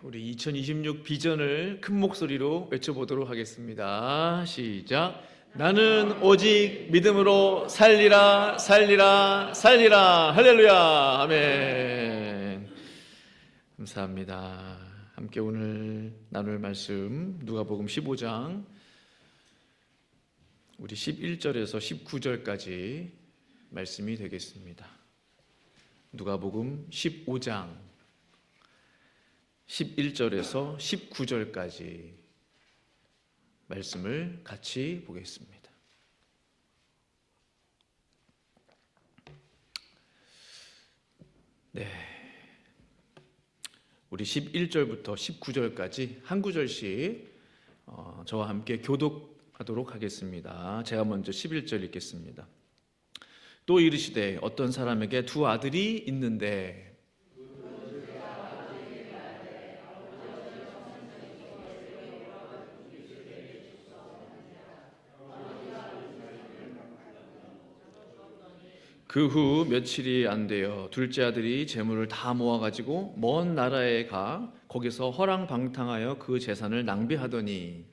우리 2026 비전을 큰 목소리로 외쳐보도록 하겠습니다. 시작. 나는 오직 믿음으로 살리라, 살리라, 살리라. 할렐루야. 아멘. 감사합니다. 함께 오늘 나눌 말씀 누가복음 15장 우리 11절에서 19절까지 말씀이 되겠습니다. 누가복음 15장 11절에서 19절까지 말씀을 같이 보겠습니다. 네, 우리 11절부터 19절까지 한 구절씩 저와 함께 교독하도록 하겠습니다. 제가 먼저 11절 읽겠습니다. 또 이르시되 어떤 사람에게 두 아들이 있는데 그 후 며칠이 안 되어 둘째 아들이 재물을 다 모아가지고 먼 나라에 가 거기서 허랑방탕하여 그 재산을 낭비하더니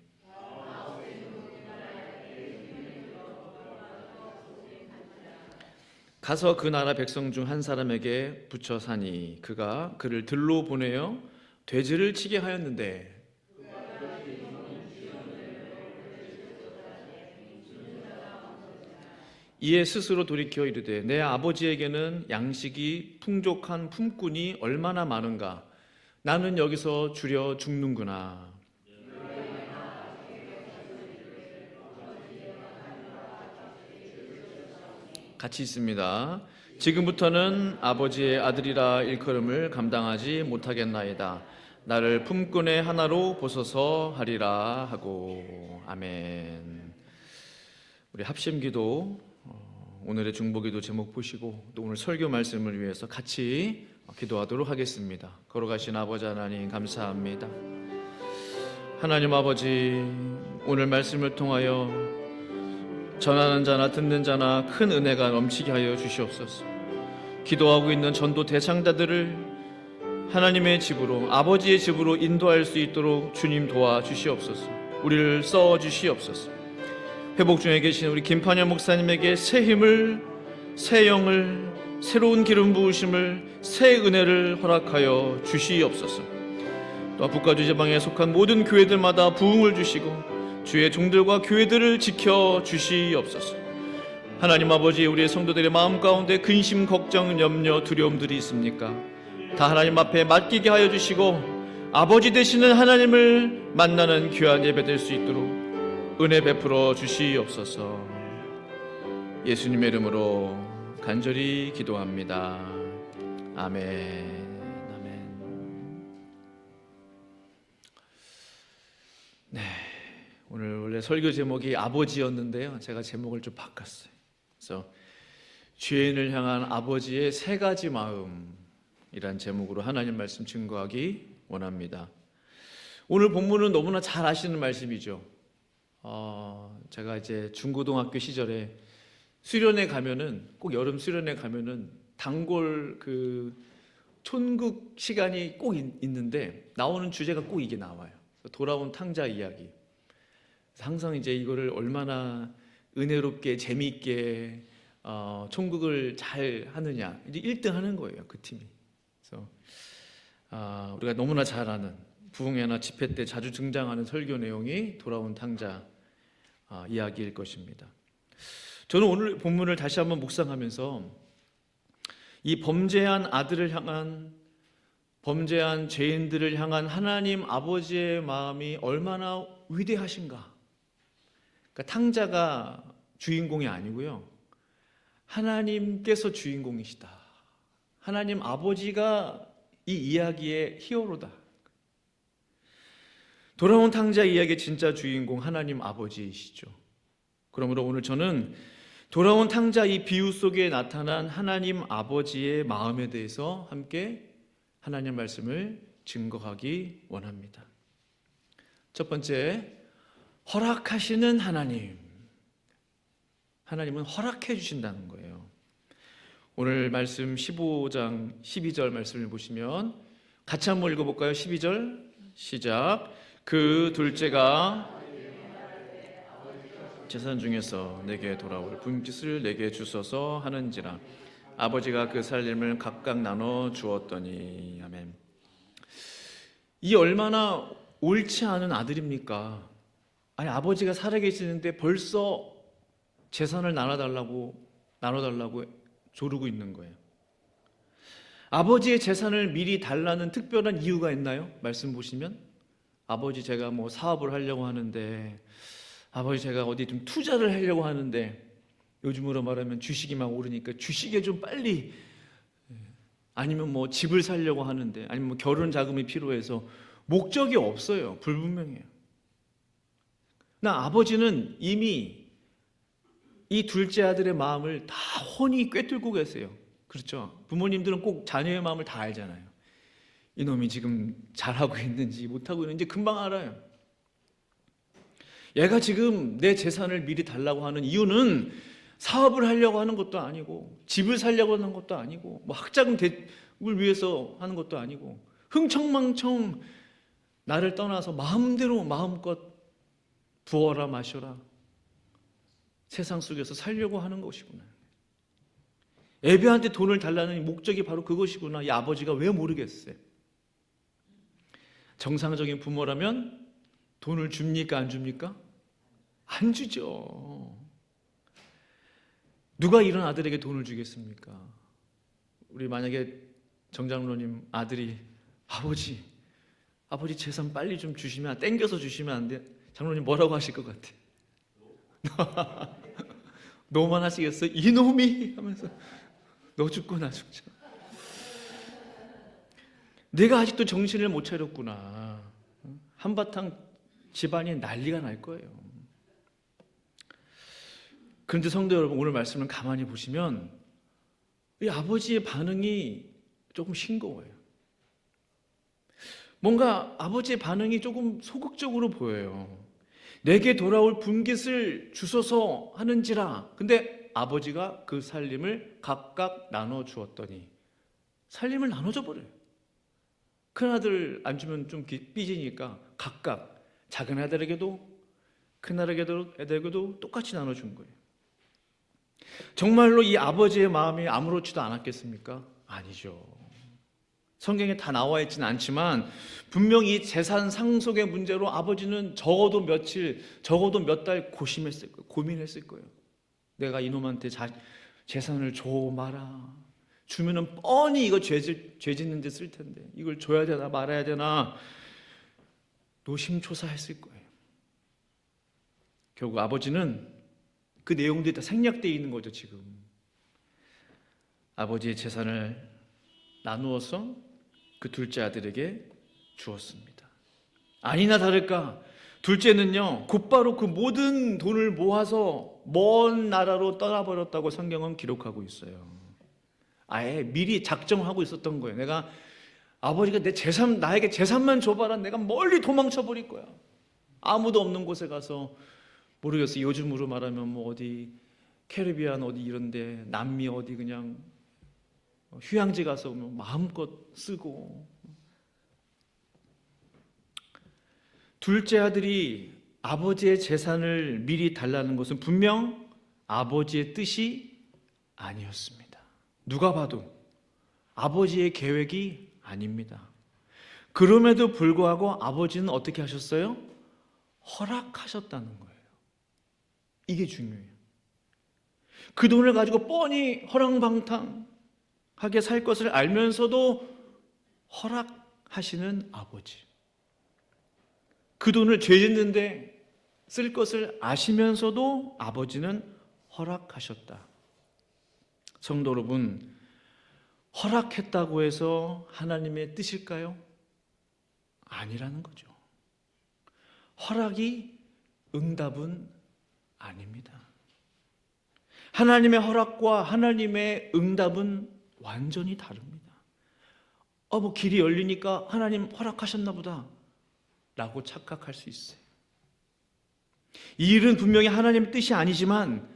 가서 그 나라 백성 중 한 사람에게 붙여 사니 그가 그를 들로 보내어 돼지를 치게 하였는데 이에 스스로 돌이켜 이르되 내 아버지에게는 양식이 풍족한 품꾼이 얼마나 많은가 나는 여기서 주려 죽는구나. 같이 있습니다. 지금부터는 아버지의 아들이라 일컬음을 감당하지 못하겠나이다. 나를 품꾼의 하나로 보소서 하리라 하고. 아멘. 우리 합심기도 오늘의 중보기도 제목 보시고 또 오늘 설교 말씀을 위해서 같이 기도하도록 하겠습니다. 걸어가신 아버지 하나님 감사합니다. 하나님 아버지, 오늘 말씀을 통하여 전하는 자나 듣는 자나 큰 은혜가 넘치게 하여 주시옵소서. 기도하고 있는 전도 대상자들을 하나님의 집으로, 아버지의 집으로 인도할 수 있도록 주님 도와주시옵소서. 우리를 써주시옵소서. 회복 중에 계신 우리 김판현 목사님에게 새 힘을, 새 영을, 새로운 기름 부으심을, 새 은혜를 허락하여 주시옵소서. 또 북가주 지방에 속한 모든 교회들마다 부흥을 주시고 주의 종들과 교회들을 지켜 주시옵소서. 하나님 아버지, 우리의 성도들의 마음 가운데 근심, 걱정, 염려, 두려움들이 있습니까? 다 하나님 앞에 맡기게 하여 주시고 아버지 되시는 하나님을 만나는 귀한 예배 될 수 있도록 은혜 베풀어 주시옵소서. 예수님의 이름으로 간절히 기도합니다. 아멘. 아멘. 네, 오늘 원래 설교 제목이 아버지였는데요, 제가 제목을 좀 바꿨어요. 그래서 죄인을 향한 아버지의 세 가지 마음이란 제목으로 하나님 말씀 증거하기 원합니다. 오늘 본문은 너무나 잘 아시는 말씀이죠. 제가 이제 중고등학교 시절에 수련회 가면은, 꼭 여름 수련회 가면은 단골 그 촌극 시간이 꼭 있는데 나오는 주제가 꼭 이게 나와요. 돌아온 탕자 이야기. 항상 이제 이거를 얼마나 은혜롭게 재미있게 촌극을 잘 하느냐, 이제 1등 하는 거예요, 그 팀이. 그래서 우리가 너무나 잘 아는 부흥회나 집회 때 자주 등장하는 설교 내용이 돌아온 탕자 이야기일 것입니다. 저는 오늘 본문을 다시 한번 묵상하면서 이 범죄한 아들을 향한, 범죄한 죄인들을 향한 하나님 아버지의 마음이 얼마나 위대하신가. 그러니까 탕자가 주인공이 아니고요, 하나님께서 주인공이시다. 하나님 아버지가 이 이야기의 히어로다. 돌아온 탕자 이야기의 진짜 주인공 하나님 아버지이시죠. 그러므로 오늘 저는 돌아온 탕자 이 비유 속에 나타난 하나님 아버지의 마음에 대해서 함께 하나님 말씀을 증거하기 원합니다. 첫 번째, 허락하시는 하나님. 하나님은 허락해 주신다는 거예요. 오늘 말씀 15장 12절 말씀을 보시면 같이 한번 읽어볼까요? 12절 시작. 그 둘째가 재산 중에서 내게 돌아올 분깃을 내게 주소서 하는지라. 아버지가 그 살림을 각각 나눠 주었더니. 아멘. 이 얼마나 옳지 않은 아들입니까? 아니, 아버지가 살아계시는데 벌써 재산을 나눠달라고 조르고 있는 거예요. 아버지의 재산을 미리 달라는 특별한 이유가 있나요? 말씀 보시면, 아버지 제가 뭐 사업을 하려고 하는데, 아버지 제가 어디 좀 투자를 하려고 하는데, 요즘으로 말하면 주식이 막 오르니까 주식에 좀 빨리, 아니면 뭐 집을 사려고 하는데, 아니면 뭐 결혼 자금이 필요해서, 목적이 없어요. 불분명해요. 나 아버지는 이미 이 둘째 아들의 마음을 다 훤히 꿰뚫고 계세요. 그렇죠? 부모님들은 꼭 자녀의 마음을 다 알잖아요. 이놈이 지금 잘하고 있는지 못하고 있는지 금방 알아요. 얘가 지금 내 재산을 미리 달라고 하는 이유는 사업을 하려고 하는 것도 아니고, 집을 살려고 하는 것도 아니고, 뭐 학자금 대출 위해서 하는 것도 아니고, 흥청망청 나를 떠나서 마음껏 부어라 마셔라 세상 속에서 살려고 하는 것이구나. 애비한테 돈을 달라는 목적이 바로 그것이구나. 이 아버지가 왜 모르겠어요? 정상적인 부모라면 돈을 줍니까 안 줍니까? 안 주죠. 누가 이런 아들에게 돈을 주겠습니까? 우리 만약에 정장로님 아들이 아버지 재산 빨리 좀 주시면, 땡겨서 주시면 안 돼? 장로님 뭐라고 하실 것 같아? 너만 하시겠어? 이놈이 하면서 너 죽고 나 죽자. 내가 아직도 정신을 못 차렸구나. 한바탕 집안이 난리가 날 거예요. 그런데 성도 여러분, 오늘 말씀을 가만히 보시면 이 아버지의 반응이 조금 싱거워요. 뭔가 아버지의 반응이 조금 소극적으로 보여요. 내게 돌아올 분깃을 주소서 하는지라. 근데 아버지가 그 살림을 각각 나눠 주었더니, 살림을 나눠줘 버려요. 큰아들 안 주면 좀 삐지니까 각각 작은 아들에게도 큰 아들에게도 똑같이 나눠준 거예요. 정말로 이 아버지의 마음이 아무렇지도 않았겠습니까? 아니죠. 성경에 다 나와 있지는 않지만 분명히 재산 상속의 문제로 아버지는 적어도 며칠, 적어도 몇 달 고민했을 거예요. 내가 이놈한테 재산을 줘 마라. 주면은 뻔히 이거 죄 짓는 데 쓸 텐데 이걸 줘야 되나 말아야 되나 노심초사했을 거예요. 결국 아버지는 그 내용들이 다 생략되어 있는 거죠. 지금 아버지의 재산을 나누어서 그 둘째 아들에게 주었습니다. 아니나 다를까 둘째는요 곧바로 그 모든 돈을 모아서 먼 나라로 떠나버렸다고 성경은 기록하고 있어요. 아예 미리 작정하고 있었던 거예요. 내가 아버지가 나에게 재산만 줘봐라. 내가 멀리 도망쳐 버릴 거야. 아무도 없는 곳에 가서, 모르겠어요. 요즘으로 말하면 뭐 어디 캐리비안 어디 이런데, 남미 어디 그냥 휴양지 가서 마음껏 쓰고. 둘째 아들이 아버지의 재산을 미리 달라는 것은 분명 아버지의 뜻이 아니었습니다. 누가 봐도 아버지의 계획이 아닙니다. 그럼에도 불구하고 아버지는 어떻게 하셨어요? 허락하셨다는 거예요. 이게 중요해요. 그 돈을 가지고 뻔히 허랑방탕하게 살 것을 알면서도 허락하시는 아버지. 그 돈을 죄 짓는데 쓸 것을 아시면서도 아버지는 허락하셨다. 성도 여러분, 허락했다고 해서 하나님의 뜻일까요? 아니라는 거죠. 허락이 응답은 아닙니다. 하나님의 허락과 하나님의 응답은 완전히 다릅니다. 뭐 길이 열리니까 하나님 허락하셨나 보다 라고 착각할 수 있어요. 이 일은 분명히 하나님의 뜻이 아니지만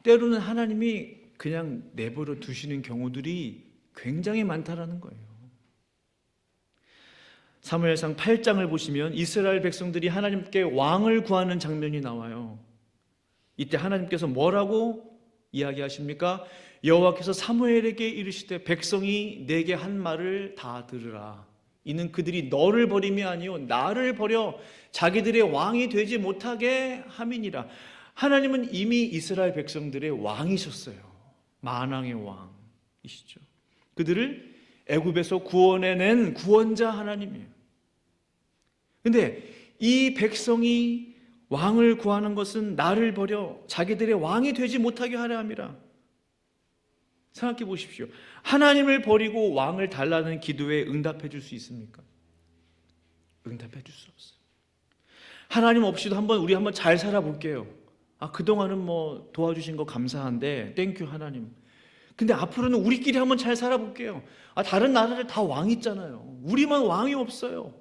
때로는 하나님이 그냥 내버려 두시는 경우들이 굉장히 많다라는 거예요. 사무엘상 8장을 보시면 이스라엘 백성들이 하나님께 왕을 구하는 장면이 나와요. 이때 하나님께서 뭐라고 이야기하십니까? 여호와께서 사무엘에게 이르시되 백성이 내게 한 말을 다 들으라. 이는 그들이 너를 버림이 아니요 나를 버려 자기들의 왕이 되지 못하게 함이니라. 하나님은 이미 이스라엘 백성들의 왕이셨어요. 만왕의 왕이시죠. 그들을 애굽에서 구원해낸 구원자 하나님이에요. 근데 이 백성이 왕을 구하는 것은 나를 버려 자기들의 왕이 되지 못하게 하려 함이라. 생각해 보십시오. 하나님을 버리고 왕을 달라는 기도에 응답해 줄 수 있습니까? 응답해 줄 수 없어요. 하나님 없이도 우리 한번 잘 살아볼게요. 그동안은 뭐 도와주신 거 감사한데 땡큐 하나님. 근데 앞으로는 우리끼리 한번 잘 살아볼게요. 다른 나라들 다 왕 있잖아요. 우리만 왕이 없어요.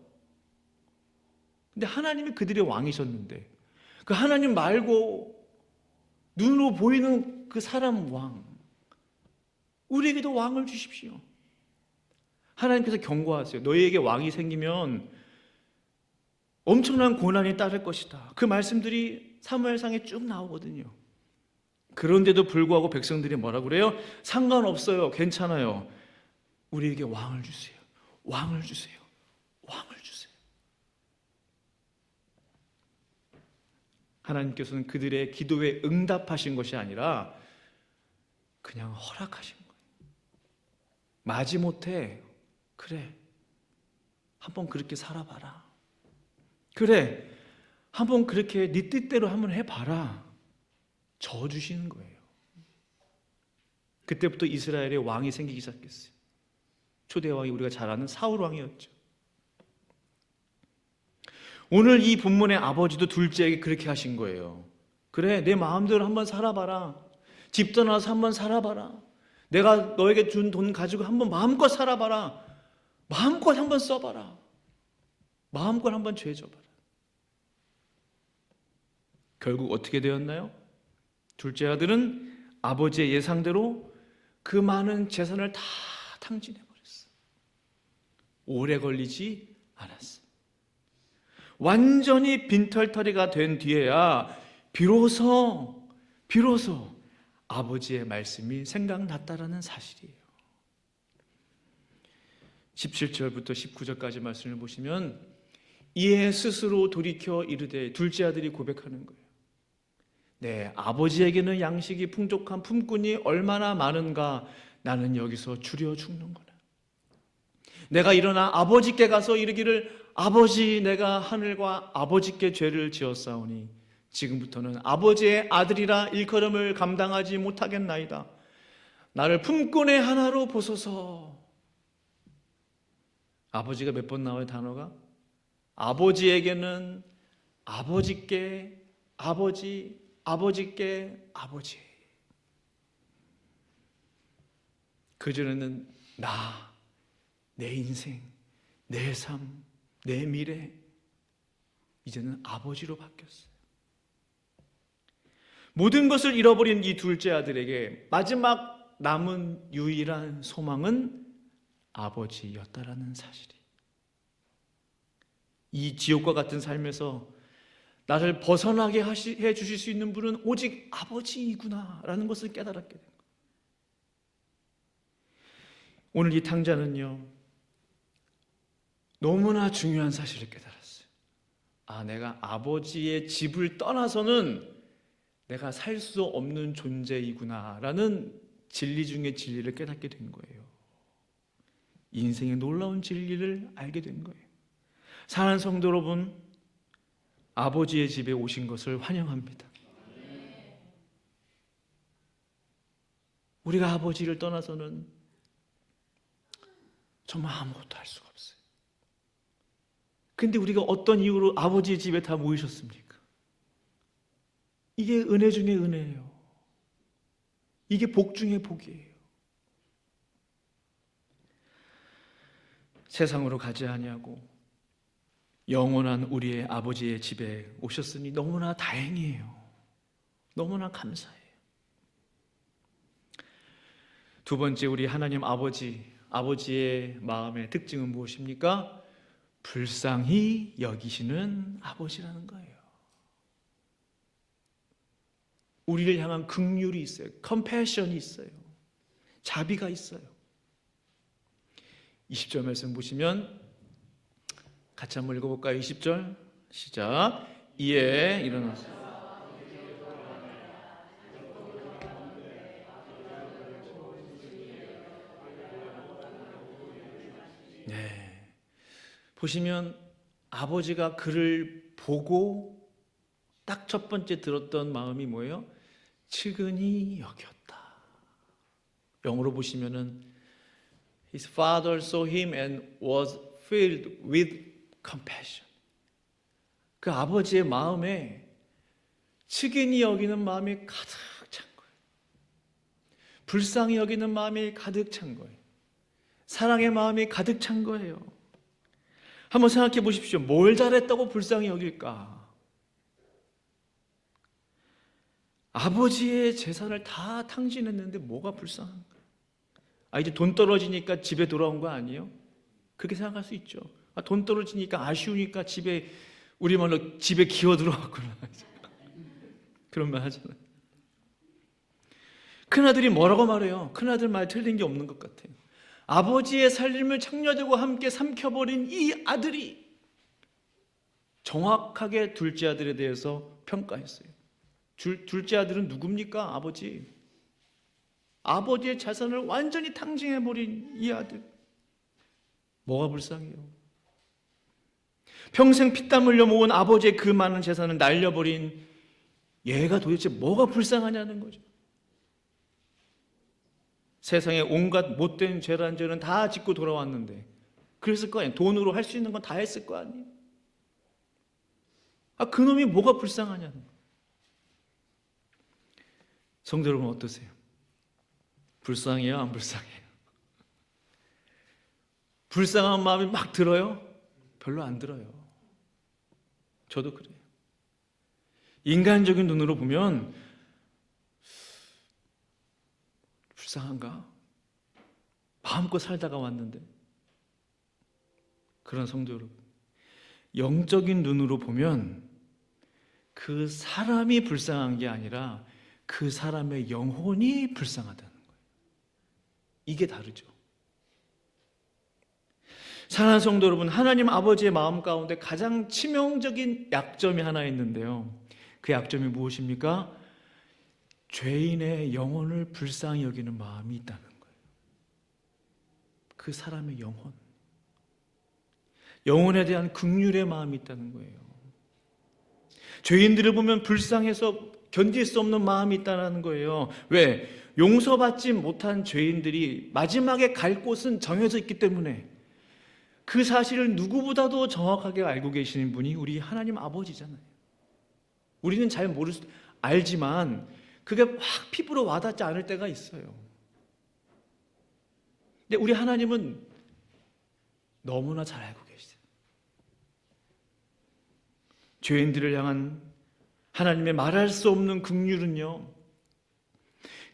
근데 하나님이 그들의 왕이셨는데 그 하나님 말고 눈으로 보이는 그 사람 왕, 우리에게도 왕을 주십시오. 하나님께서 경고하세요. 너희에게 왕이 생기면 엄청난 고난이 따를 것이다. 그 말씀들이 사무엘상에 쭉 나오거든요. 그런데도 불구하고 백성들이 뭐라고 그래요? 상관없어요. 괜찮아요. 우리에게 왕을 주세요. 왕을 주세요. 왕을 주세요. 하나님께서는 그들의 기도에 응답하신 것이 아니라 그냥 허락하신 거예요. 마지못해 그래 한번 그렇게 살아봐라. 그래 한번 그렇게 네 뜻대로 한번 해봐라. 져주시는 거예요. 그때부터 이스라엘의 왕이 생기기 시작했어요. 초대 왕이 우리가 잘 아는 사울 왕이었죠. 오늘 이 본문의 아버지도 둘째에게 그렇게 하신 거예요. 그래 내 마음대로 한번 살아봐라. 집 떠나서 한번 살아봐라. 내가 너에게 준 돈 가지고 한번 마음껏 살아봐라. 마음껏 한번 써봐라. 마음껏 한번 죄져봐라. 결국 어떻게 되었나요? 둘째 아들은 아버지의 예상대로 그 많은 재산을 다 탕진해버렸어요. 오래 걸리지 않았어요. 완전히 빈털터리가 된 뒤에야 비로소 아버지의 말씀이 생각났다라는 사실이에요. 17절부터 19절까지 말씀을 보시면 이에 스스로 돌이켜 이르되 둘째 아들이 고백하는 거예요. 네, 아버지에게는 양식이 풍족한 품꾼이 얼마나 많은가. 나는 여기서 주려 죽는구나. 내가 일어나 아버지께 가서 이르기를 아버지 내가 하늘과 아버지께 죄를 지었사오니 지금부터는 아버지의 아들이라 일컬음을 감당하지 못하겠나이다. 나를 품꾼의 하나로 보소서. 아버지가 몇 번 나와요 단어가? 아버지에게는 아버지께 아버지께 아버지. 그전에는 나, 내 인생, 내 삶, 내 미래. 이제는 아버지로 바뀌었어요. 모든 것을 잃어버린 이 둘째 아들에게 마지막 남은 유일한 소망은 아버지였다라는 사실이. 이 지옥과 같은 삶에서 나를 벗어나게 해 주실 수 있는 분은 오직 아버지이구나라는 것을 깨달았게 된 거예요. 오늘 이 탕자는요 너무나 중요한 사실을 깨달았어요. 내가 아버지의 집을 떠나서는 내가 살 수 없는 존재이구나라는 진리 중의 진리를 깨닫게 된 거예요. 인생의 놀라운 진리를 알게 된 거예요. 사랑하는 성도 여러분, 아버지의 집에 오신 것을 환영합니다. 우리가 아버지를 떠나서는 정말 아무것도 할 수가 없어요. 근데 우리가 어떤 이유로 아버지의 집에 다 모이셨습니까? 이게 은혜 중에 은혜예요. 이게 복 중에 복이에요. 세상으로 가지 아니하고 영원한 우리의 아버지의 집에 오셨으니 너무나 다행이에요. 너무나 감사해요. 두 번째, 우리 하나님 아버지의 마음의 특징은 무엇입니까? 불쌍히 여기시는 아버지라는 거예요. 우리를 향한 긍휼이 있어요. 컴패션이 있어요. 자비가 있어요. 20절 말씀 보시면 같이 한번 읽어볼까요? 20절 시작. 이에 일어나서 네, 보시면 아버지가 그를 보고 딱 첫 번째 들었던 마음이 뭐예요? 측은히 여겼다. 영어로 보시면은 His father saw him and was filled with compassion. 그 아버지의 마음에 측은히 여기는 마음이 가득 찬 거예요. 불쌍히 여기는 마음이 가득 찬 거예요. 사랑의 마음이 가득 찬 거예요. 한번 생각해 보십시오. 뭘 잘했다고 불쌍히 여길까? 아버지의 재산을 다 탕진했는데 뭐가 불쌍한가? 이제 돈 떨어지니까 집에 돌아온 거 아니에요? 그렇게 생각할 수 있죠. 돈 떨어지니까 아쉬우니까 우리 말로 집에 기어 들어왔구나. 그런 말 하잖아요. 큰아들이 뭐라고 말해요? 큰아들 말 틀린 게 없는 것 같아요. 아버지의 살림을 창녀들과 함께 삼켜버린 이 아들이 정확하게 둘째 아들에 대해서 평가했어요. 둘째 아들은 누굽니까? 아버지. 아버지의 자산을 완전히 탕진해버린 이 아들. 뭐가 불쌍해요? 평생 피땀 흘려 모은 아버지의 그 많은 재산을 날려버린 얘가 도대체 뭐가 불쌍하냐는 거죠. 세상에 온갖 못된 죄란 죄는 다 짓고 돌아왔는데 그랬을 거 아니에요. 돈으로 할 수 있는 건 다 했을 거 아니에요. 그놈이 뭐가 불쌍하냐는 거예요. 성도 여러분 어떠세요? 불쌍해요? 안 불쌍해요? 불쌍한 마음이 막 들어요? 별로 안 들어요. 저도 그래요. 인간적인 눈으로 보면 불쌍한가? 마음껏 살다가 왔는데. 그런 성도 여러분, 영적인 눈으로 보면 그 사람이 불쌍한 게 아니라 그 사람의 영혼이 불쌍하다는 거예요. 이게 다르죠. 사랑하는 성도 여러분, 하나님 아버지의 마음 가운데 가장 치명적인 약점이 하나 있는데요. 그 약점이 무엇입니까? 죄인의 영혼을 불쌍히 여기는 마음이 있다는 거예요. 그 사람의 영혼에 대한 긍휼의 마음이 있다는 거예요. 죄인들을 보면 불쌍해서 견딜 수 없는 마음이 있다는 거예요. 왜? 용서받지 못한 죄인들이 마지막에 갈 곳은 정해져 있기 때문에. 그 사실을 누구보다도 정확하게 알고 계시는 분이 우리 하나님 아버지잖아요. 우리는 잘 알지만 그게 막 피부로 와닿지 않을 때가 있어요. 근데 우리 하나님은 너무나 잘 알고 계시죠. 죄인들을 향한 하나님의 말할 수 없는 긍휼은요,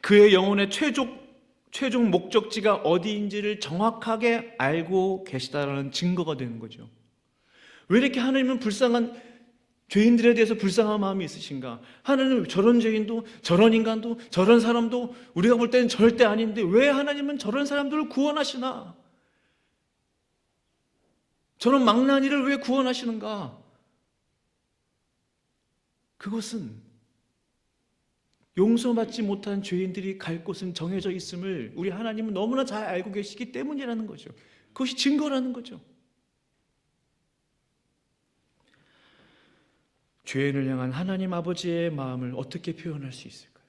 그의 영혼의 최종 목적지가 어디인지를 정확하게 알고 계시다라는 증거가 되는 거죠. 왜 이렇게 하나님은 불쌍한 죄인들에 대해서 불쌍한 마음이 있으신가? 하나님은 저런 죄인도, 저런 인간도, 저런 사람도 우리가 볼 때는 절대 아닌데 왜 하나님은 저런 사람들을 구원하시나? 저런 망나니를 왜 구원하시는가? 그것은 용서받지 못한 죄인들이 갈 곳은 정해져 있음을 우리 하나님은 너무나 잘 알고 계시기 때문이라는 거죠. 그것이 증거라는 거죠. 죄인을 향한 하나님 아버지의 마음을 어떻게 표현할 수 있을까요?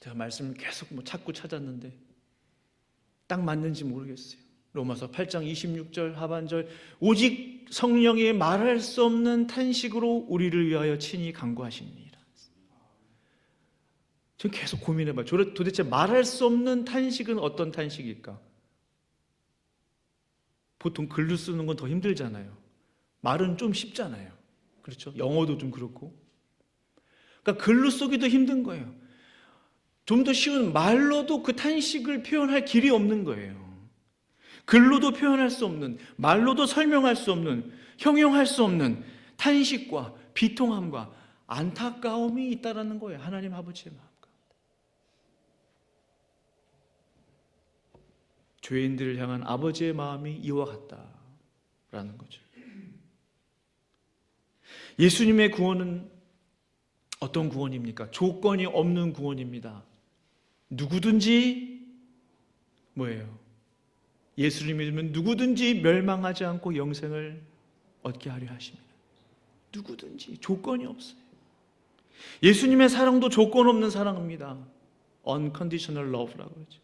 제가 말씀을 계속 찾고 찾았는데 딱 맞는지 모르겠어요. 로마서 8장 26절 하반절, 오직 성령이 말할 수 없는 탄식으로 우리를 위하여 친히 간구하시니라. 저는 계속 고민해봐요. 도대체 말할 수 없는 탄식은 어떤 탄식일까? 보통 글로 쓰는 건 더 힘들잖아요. 말은 좀 쉽잖아요. 그렇죠? 영어도 좀 그렇고. 그러니까 글로 쓰기도 힘든 거예요. 좀 더 쉬운 말로도 그 탄식을 표현할 길이 없는 거예요. 글로도 표현할 수 없는, 말로도 설명할 수 없는, 형용할 수 없는 탄식과 비통함과 안타까움이 있다라는 거예요. 하나님 아버지의 마음 가운데. 죄인들을 향한 아버지의 마음이 이와 같다라는 거죠. 예수님의 구원은 어떤 구원입니까? 조건이 없는 구원입니다. 누구든지 뭐예요? 예수를 믿으면 누구든지 멸망하지 않고 영생을 얻게 하려 하십니다. 누구든지 조건이 없어요. 예수님의 사랑도 조건 없는 사랑입니다. Unconditional love라고 그러죠.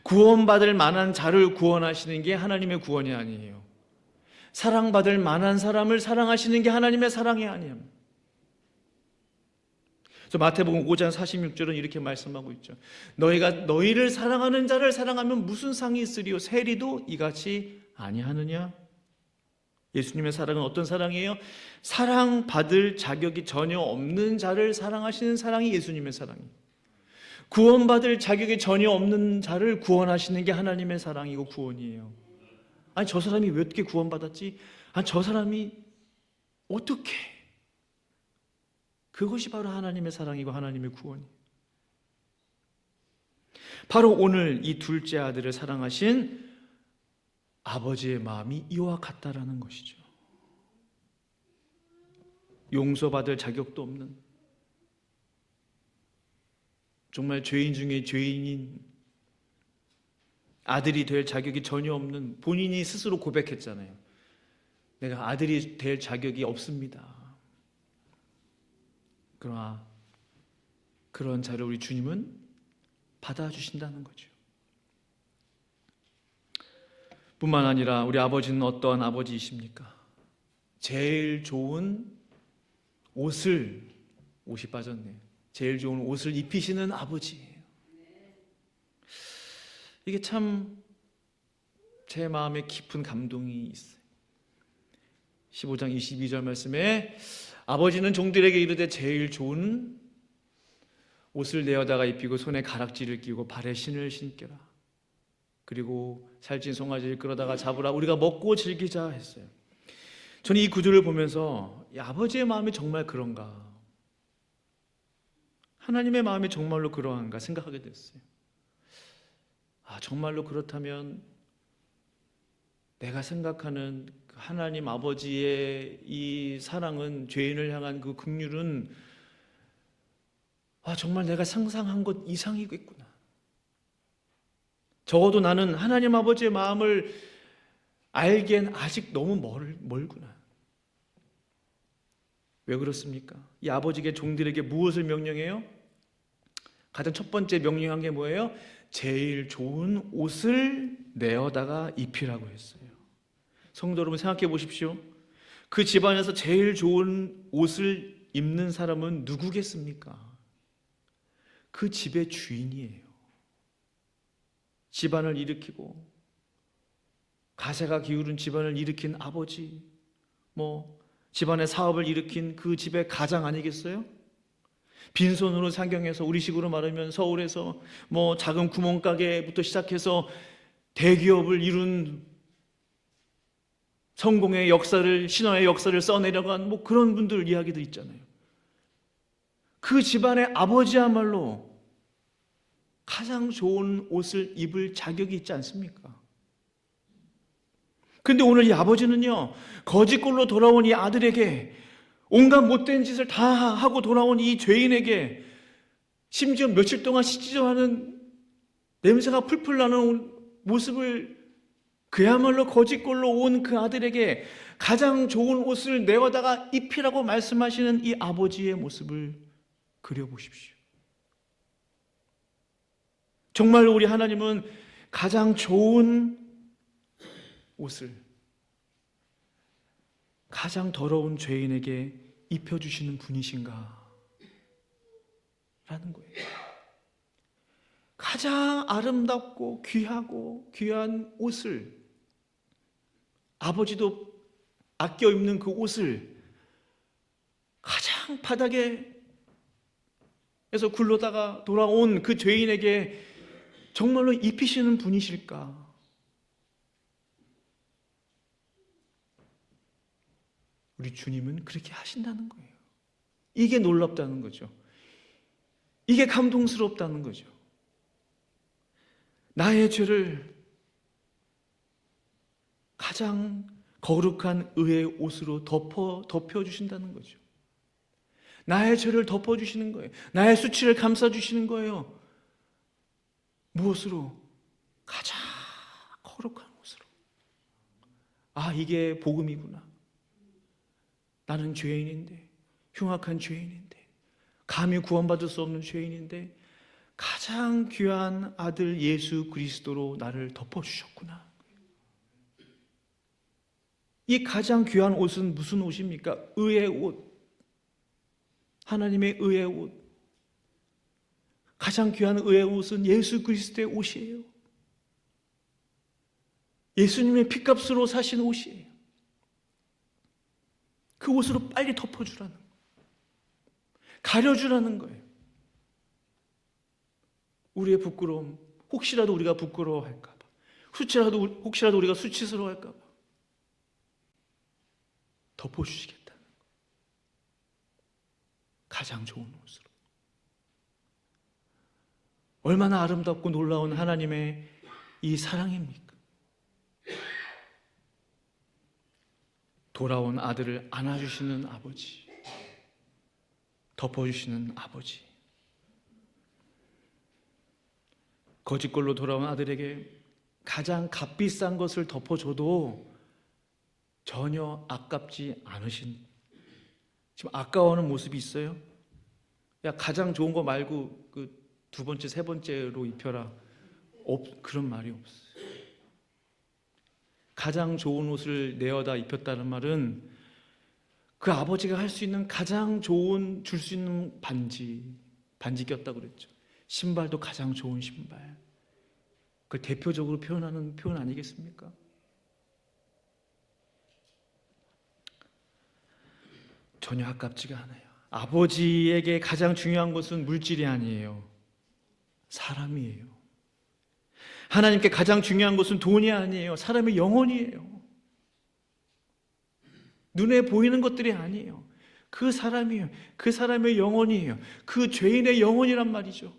구원받을 만한 자를 구원하시는 게 하나님의 구원이 아니에요. 사랑받을 만한 사람을 사랑하시는 게 하나님의 사랑이 아니에요. 마태복음 5장 46절은 이렇게 말씀하고 있죠. 너희가 너희를 사랑하는 자를 사랑하면 무슨 상이 있으리요? 세리도 이같이 아니하느냐? 예수님의 사랑은 어떤 사랑이에요? 사랑받을 자격이 전혀 없는 자를 사랑하시는 사랑이 예수님의 사랑이에요. 구원받을 자격이 전혀 없는 자를 구원하시는 게 하나님의 사랑이고 구원이에요. 아니 저 사람이 왜 어떻게 구원받았지? 아니 저 사람이 어떻게? 그것이 바로 하나님의 사랑이고 하나님의 구원이에요. 바로 오늘 이 둘째 아들을 사랑하신 아버지의 마음이 이와 같다라는 것이죠. 용서받을 자격도 없는, 정말 죄인 중에 죄인인, 아들이 될 자격이 전혀 없는, 본인이 스스로 고백했잖아요. 내가 아들이 될 자격이 없습니다. 그러나 그런 자를 우리 주님은 받아주신다는 거죠. 뿐만 아니라 우리 아버지는 어떠한 아버지이십니까? 제일 좋은 옷이 빠졌네요. 제일 좋은 옷을 입히시는 아버지예요. 이게 참 제 마음에 깊은 감동이 있어요. 15장 22절 말씀에 아버지는 종들에게 이르되 제일 좋은 옷을 내어다가 입히고 손에 가락지를 끼고 발에 신을 신겨라. 그리고 살찐 송아지를 끌어다가 잡으라. 우리가 먹고 즐기자 했어요. 저는 이 구절을 보면서 이 아버지의 마음이 정말 그런가? 하나님의 마음이 정말로 그러한가 생각하게 됐어요. 정말로 그렇다면 내가 생각하는 하나님 아버지의 이 사랑은, 죄인을 향한 그 긍휼은 정말 내가 상상한 것 이상이겠구나. 적어도 나는 하나님 아버지의 마음을 알기엔 아직 너무 멀구나. 왜 그렇습니까? 이 아버지께 종들에게 무엇을 명령해요? 가장 첫 번째 명령한 게 뭐예요? 제일 좋은 옷을 내어다가 입히라고 했어요. 성도 여러분 생각해 보십시오. 그 집안에서 제일 좋은 옷을 입는 사람은 누구겠습니까? 그 집의 주인이에요. 집안을 일으키고 가세가 기울은 집안을 일으킨 아버지, 집안의 사업을 일으킨 그 집의 가장 아니겠어요? 빈손으로 상경해서 우리식으로 말하면 서울에서 작은 구멍가게부터 시작해서 대기업을 이룬 성공의 역사를, 신화의 역사를 써내려간 그런 분들 이야기들 있잖아요. 그 집안의 아버지야말로 가장 좋은 옷을 입을 자격이 있지 않습니까? 그런데 오늘 이 아버지는요, 거짓골로 돌아온 이 아들에게, 온갖 못된 짓을 다 하고 돌아온 이 죄인에게, 심지어 며칠 동안 씻지도 않은 냄새가 풀풀 나는 모습을, 그야말로 거짓골로 온 그 아들에게 가장 좋은 옷을 내어다가 입히라고 말씀하시는 이 아버지의 모습을 그려보십시오. 정말로 우리 하나님은 가장 좋은 옷을 가장 더러운 죄인에게 입혀주시는 분이신가? 라는 거예요. 가장 아름답고 귀하고 귀한 옷을, 아버지도 아껴 입는 그 옷을 가장 바닥에서 굴러다가 돌아온 그 죄인에게 정말로 입히시는 분이실까? 우리 주님은 그렇게 하신다는 거예요. 이게 놀랍다는 거죠. 이게 감동스럽다는 거죠. 나의 죄를 가장 거룩한 의의 옷으로 덮여주신다는 거죠. 나의 죄를 덮어주시는 거예요. 나의 수치를 감싸주시는 거예요. 무엇으로? 가장 거룩한 옷으로. 아, 이게 복음이구나. 나는 죄인인데, 흉악한 죄인인데, 감히 구원받을 수 없는 죄인인데 가장 귀한 아들 예수 그리스도로 나를 덮어주셨구나. 이 가장 귀한 옷은 무슨 옷입니까? 의의 옷. 하나님의 의의 옷. 가장 귀한 의의 옷은 예수 그리스도의 옷이에요. 예수님의 피값으로 사신 옷이에요. 그 옷으로 빨리 덮어주라는 거예요. 가려주라는 거예요. 우리의 부끄러움, 혹시라도 우리가 부끄러워할까 봐, 혹시라도 우리가 수치스러워할까 봐 덮어주시겠다는 거예요. 가장 좋은 옷으로. 얼마나 아름답고 놀라운 하나님의 이 사랑입니까? 돌아온 아들을 안아주시는 아버지, 덮어주시는 아버지, 거짓골로 돌아온 아들에게 가장 값비싼 것을 덮어줘도 전혀 아깝지 않으신, 지금 아까워하는 모습이 있어요? 야, 가장 좋은 거 말고 그 두 번째, 세 번째로 입혀라. 그런 말이 없어요. 가장 좋은 옷을 내어다 입혔다는 말은 그 아버지가 할 수 있는 가장 좋은, 줄 수 있는 반지 꼈다고 그랬죠. 신발도 가장 좋은 신발. 그걸 대표적으로 표현하는 표현 아니겠습니까? 전혀 아깝지가 않아요. 아버지에게 가장 중요한 것은 물질이 아니에요. 사람이에요. 하나님께 가장 중요한 것은 돈이 아니에요. 사람의 영혼이에요. 눈에 보이는 것들이 아니에요. 그 사람이에요. 그 사람의 영혼이에요. 그 죄인의 영혼이란 말이죠.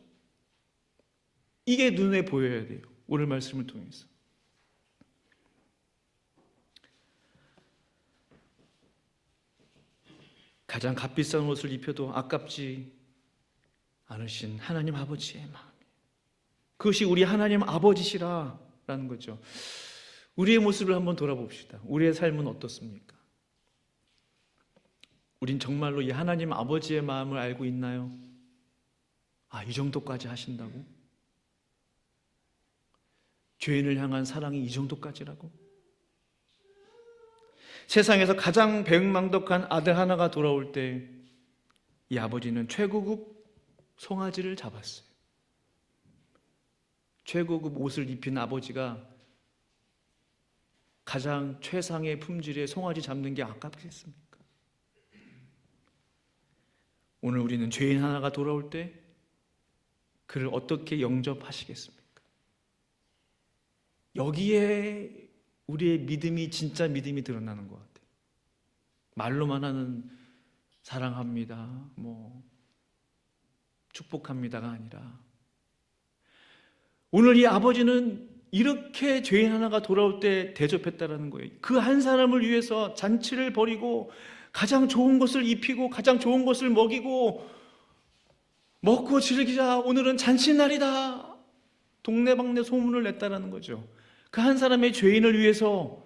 이게 눈에 보여야 돼요. 오늘 말씀을 통해서. 가장 값비싼 옷을 입혀도 아깝지 않으신 하나님 아버지의 마음. 그것이 우리 하나님 아버지시라라는 거죠. 우리의 모습을 한번 돌아봅시다. 우리의 삶은 어떻습니까? 우린 정말로 이 하나님 아버지의 마음을 알고 있나요? 아, 이 정도까지 하신다고? 죄인을 향한 사랑이 이 정도까지라고? 세상에서 가장 배은망덕한 아들 하나가 돌아올 때 이 아버지는 최고급 송아지를 잡았어요. 최고급 옷을 입힌 아버지가 가장 최상의 품질의 송아지 잡는 게 아깝겠습니까? 오늘 우리는 죄인 하나가 돌아올 때 그를 어떻게 영접하시겠습니까? 여기에 우리의 믿음이, 진짜 믿음이 드러나는 것 같아요. 말로만 하는 사랑합니다, 축복합니다가 아니라 오늘 이 아버지는 이렇게 죄인 하나가 돌아올 때 대접했다라는 거예요. 그 한 사람을 위해서 잔치를 벌이고 가장 좋은 것을 입히고 가장 좋은 것을 먹이고 먹고 즐기자, 오늘은 잔치날이다, 동네방네 소문을 냈다라는 거죠. 그 한 사람의 죄인을 위해서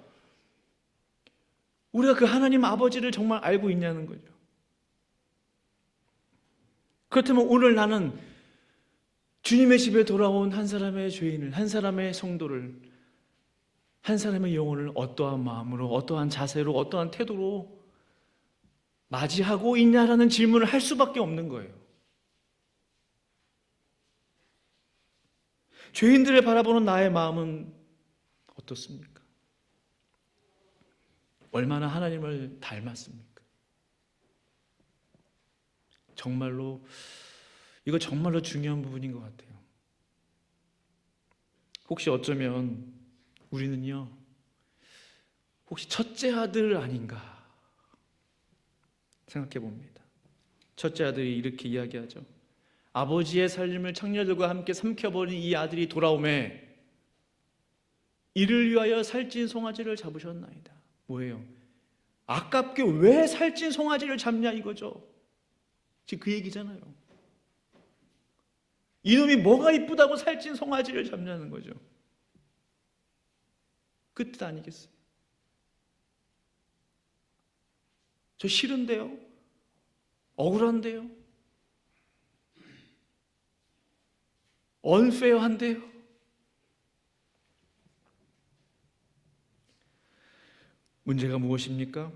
우리가 그 하나님 아버지를 정말 알고 있냐는 거죠. 그렇다면 오늘 나는 주님의 집에 돌아온 한 사람의 죄인을, 한 사람의 성도를, 한 사람의 영혼을 어떠한 마음으로, 어떠한 자세로, 어떠한 태도로 맞이하고 있냐라는 질문을 할 수밖에 없는 거예요. 죄인들을 바라보는 나의 마음은 어떻습니까? 얼마나 하나님을 닮았습니까? 이거 정말로 중요한 부분인 것 같아요. 혹시 어쩌면 우리는요, 혹시 첫째 아들 아닌가? 생각해 봅니다. 첫째 아들이 이렇게 이야기하죠. 아버지의 살림을 창녀들과 함께 삼켜버린 이 아들이 돌아오매 이를 위하여 살찐 송아지를 잡으셨나이다. 뭐예요? 아깝게 왜 살찐 송아지를 잡냐 이거죠. 지금 그 얘기잖아요. 이놈이 뭐가 이쁘다고 살찐 송아지를 잡냐는 거죠. 그 뜻 아니겠어요? 저 싫은데요? 억울한데요? 언페어한데요? 문제가 무엇입니까?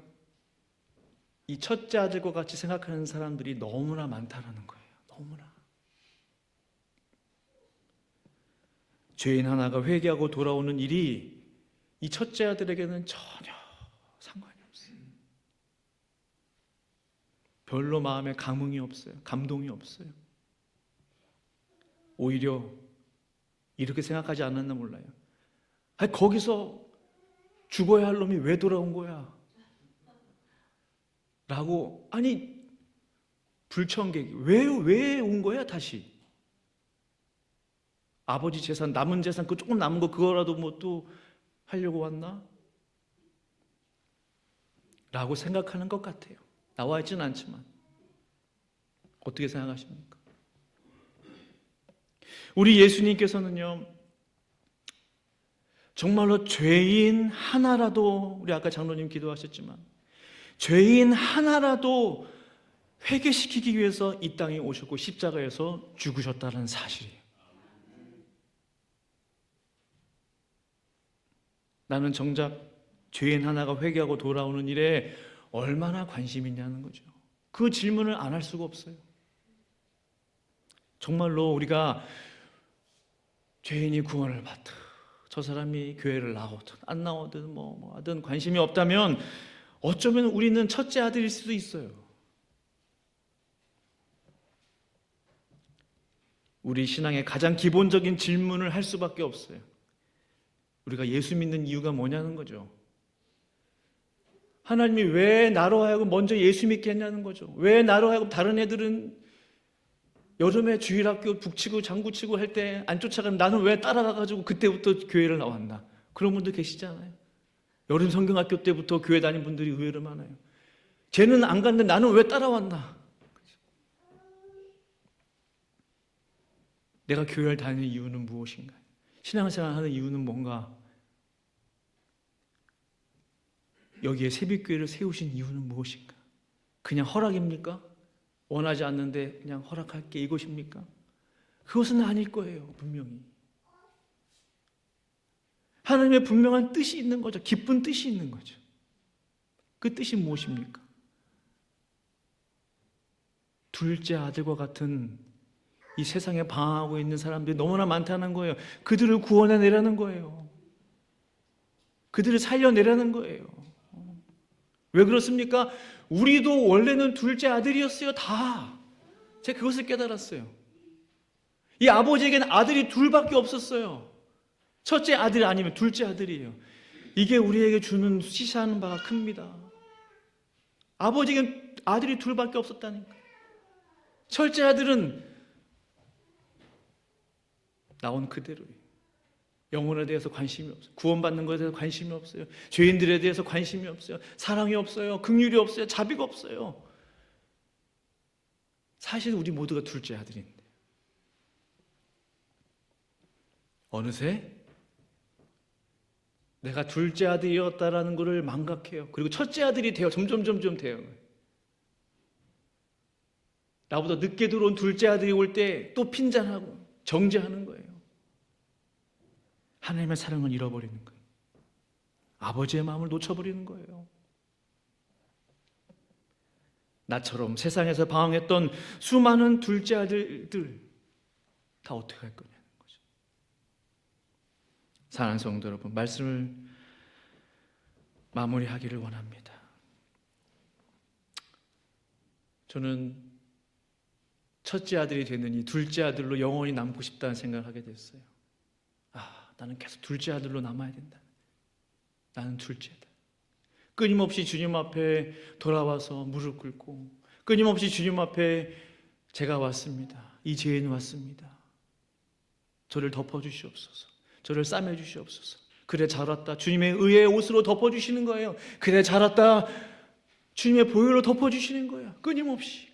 이 첫째 아들과 같이 생각하는 사람들이 너무나 많다는 거예요. 너무나. 죄인 하나가 회개하고 돌아오는 일이 이 첫째 아들에게는 전혀 상관이 없어요. 별로 마음에 감흥이 없어요. 감동이 없어요. 오히려 이렇게 생각하지 않았나 몰라요. 아니, 거기서 죽어야 할 놈이 왜 돌아온 거야? 라고, 아니, 불청객이 왜 온 거야 다시? 아버지 재산, 남은 재산, 그 조금 남은 거 그거라도 뭐 또 하려고 왔나? 라고 생각하는 것 같아요. 나와 있지는 않지만. 어떻게 생각하십니까? 우리 예수님께서는요, 정말로 죄인 하나라도, 우리 아까 장로님 기도하셨지만, 죄인 하나라도 회개시키기 위해서 이 땅에 오셨고 십자가에서 죽으셨다는 사실이에요. 나는 정작 죄인 하나가 회개하고 돌아오는 일에 얼마나 관심이 있냐는 거죠. 그 질문을 안 할 수가 없어요. 정말로 우리가 죄인이 구원을 받든 저 사람이 교회를 나오든 안 나오든 뭐 하든 관심이 없다면 어쩌면 우리는 첫째 아들일 수도 있어요. 우리 신앙의 가장 기본적인 질문을 할 수밖에 없어요. 우리가 예수 믿는 이유가 뭐냐는 거죠. 하나님이 왜 나로 하여금 먼저 예수 믿게 했냐는 거죠. 왜 나로 하여금 다른 애들은 여름에 주일학교 북치고 장구치고 할 때 안 쫓아가면 나는 왜 따라가가지고 그때부터 교회를 나왔나. 그런 분들 계시잖아요. 여름 성경학교 때부터 교회 다닌 분들이 의외로 많아요. 쟤는 안 갔는데 나는 왜 따라왔나. 내가 교회를 다니는 이유는 무엇인가. 신앙생활 하는 이유는 뭔가. 여기에 새벽교회를 세우신 이유는 무엇인가? 그냥 허락입니까? 원하지 않는데 그냥 허락할게 이것입니까? 그것은 아닐 거예요. 분명히 하나님의 분명한 뜻이 있는 거죠. 기쁜 뜻이 있는 거죠. 그 뜻이 무엇입니까? 둘째 아들과 같은 이 세상에 방황하고 있는 사람들이 너무나 많다는 거예요. 그들을 구원해내라는 거예요. 그들을 살려내라는 거예요. 왜 그렇습니까? 우리도 원래는 둘째 아들이었어요. 다. 제가 그것을 깨달았어요. 이 아버지에게는 아들이 둘밖에 없었어요. 첫째 아들 아니면 둘째 아들이에요. 이게 우리에게 주는 시사하는 바가 큽니다. 아버지에게는 아들이 둘밖에 없었다니까. 첫째 아들은 나온 그대로예요. 영혼에 대해서 관심이 없어요. 구원받는 것에 대해서 관심이 없어요. 죄인들에 대해서 관심이 없어요. 사랑이 없어요. 긍휼이 없어요. 자비가 없어요. 사실 우리 모두가 둘째 아들인데 어느새 내가 둘째 아들이었다라는 것을 망각해요. 그리고 첫째 아들이 돼요. 점점 돼요. 나보다 늦게 들어온 둘째 아들이 올 때 또 핀잔하고 정죄하는 거예요. 하나님의 사랑을 잃어버리는 거예요. 아버지의 마음을 놓쳐버리는 거예요. 나처럼 세상에서 방황했던 수많은 둘째 아들들 다 어떻게 할 거냐는 거죠. 사랑하는 성도 여러분, 말씀을 마무리하기를 원합니다. 저는 첫째 아들이 됐느니 둘째 아들로 영원히 남고 싶다는 생각을 하게 됐어요. 나는 계속 둘째 아들로 남아야 된다. 나는 둘째다. 끊임없이 주님 앞에 돌아와서 무릎 꿇고 끊임없이 주님 앞에 제가 왔습니다. 이 죄인 왔습니다. 저를 덮어주시옵소서. 저를 싸매주시옵소서. 그래 잘 왔다. 주님의 의의 옷으로 덮어주시는 거예요. 그래 잘 왔다. 주님의 보혈로 덮어주시는 거예요. 끊임없이.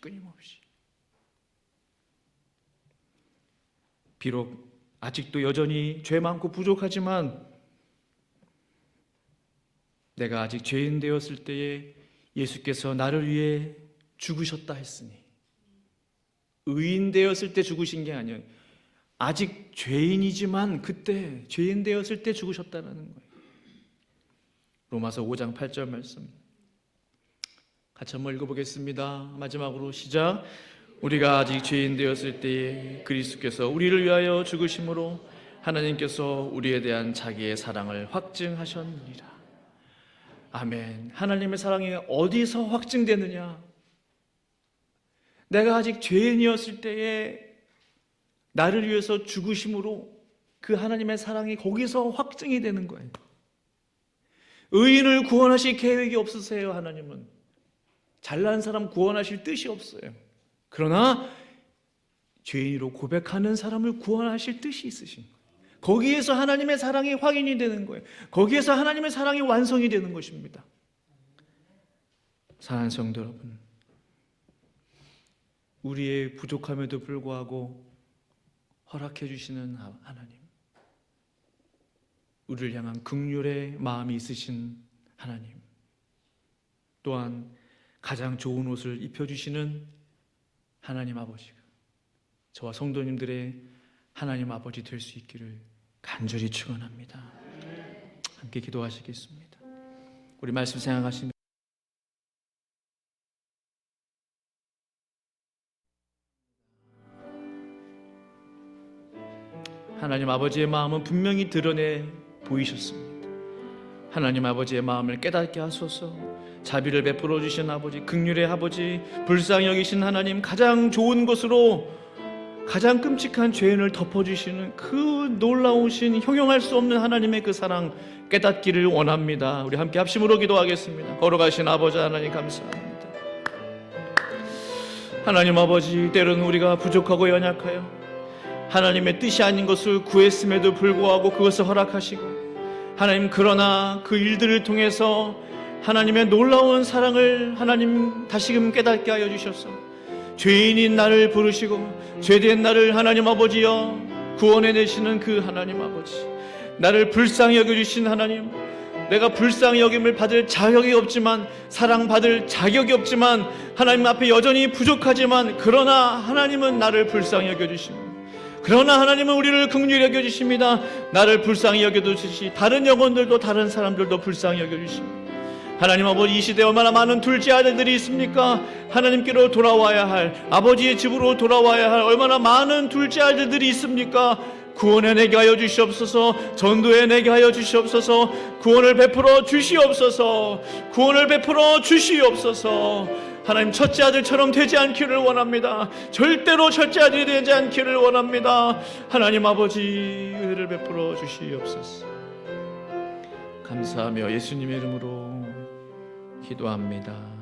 비록 아직도 여전히 죄 많고 부족하지만 내가 아직 죄인 되었을 때에 예수께서 나를 위해 죽으셨다 했으니, 의인 되었을 때 죽으신 게 아니에요. 아직 죄인이지만 그때 죄인 되었을 때 죽으셨다는 거예요. 로마서 5장 8절 말씀 같이 한번 읽어보겠습니다. 마지막으로 시작. 우리가 아직 죄인 되었을 때에 그리스도께서 우리를 위하여 죽으심으로 하나님께서 우리에 대한 자기의 사랑을 확증하셨느니라. 아멘. 하나님의 사랑이 어디서 확증되느냐? 내가 아직 죄인이었을 때에 나를 위해서 죽으심으로 그 하나님의 사랑이 거기서 확증이 되는 거예요. 의인을 구원하실 계획이 없으세요. 하나님은 잘난 사람 구원하실 뜻이 없어요. 그러나 죄인으로 고백하는 사람을 구원하실 뜻이 있으신 거예요. 거기에서 하나님의 사랑이 확인이 되는 거예요. 거기에서 하나님의 사랑이 완성이 되는 것입니다. 사랑하는 성도 여러분, 우리의 부족함에도 불구하고 허락해 주시는 하나님, 우리를 향한 긍휼의 마음이 있으신 하나님, 또한 가장 좋은 옷을 입혀주시는 하나님 아버지가 저와 성도님들의 하나님 아버지 될 수 있기를 간절히 축원합니다. 함께 기도하시겠습니다. 우리 말씀 생각하시면 하나님 아버지의 마음은 분명히 드러내 보이셨습니다. 하나님 아버지의 마음을 깨닫게 하소서. 자비를 베풀어 주신 아버지, 긍휼의 아버지, 불쌍히 여기신 하나님, 가장 좋은 것으로 가장 끔찍한 죄인을 덮어주시는 그 놀라우신 형용할 수 없는 하나님의 그 사랑 깨닫기를 원합니다. 우리 함께 합심으로 기도하겠습니다. 걸어가신 아버지 하나님 감사합니다. 하나님 아버지, 때로는 우리가 부족하고 연약하여 하나님의 뜻이 아닌 것을 구했음에도 불구하고 그것을 허락하시고, 하나님 그러나 그 일들을 통해서 하나님의 놀라운 사랑을 하나님 다시금 깨닫게 하여 주셔서 죄인인 나를 부르시고 죄된 나를 하나님 아버지여 구원해내시는 그 하나님 아버지, 나를 불쌍히 여겨주신 하나님, 내가 불쌍히 여김을 받을 자격이 없지만, 사랑받을 자격이 없지만, 하나님 앞에 여전히 부족하지만, 그러나 하나님은 나를 불쌍히 여겨주십니다. 그러나 하나님은 우리를 긍휼히 여겨주십니다. 나를 불쌍히 여겨주시지 다른 영혼들도 다른 사람들도 불쌍히 여겨주십니다. 하나님 아버지, 이 시대에 얼마나 많은 둘째 아들들이 있습니까? 하나님께로 돌아와야 할, 아버지의 집으로 돌아와야 할 얼마나 많은 둘째 아들들이 있습니까? 구원해내게 하여 주시옵소서. 전도해내게 하여 주시옵소서. 구원을 베풀어 주시옵소서. 구원을 베풀어 주시옵소서. 하나님, 첫째 아들처럼 되지 않기를 원합니다. 절대로 첫째 아들이 되지 않기를 원합니다. 하나님 아버지, 은혜를 베풀어 주시옵소서. 감사하며 예수님의 이름으로 기도합니다.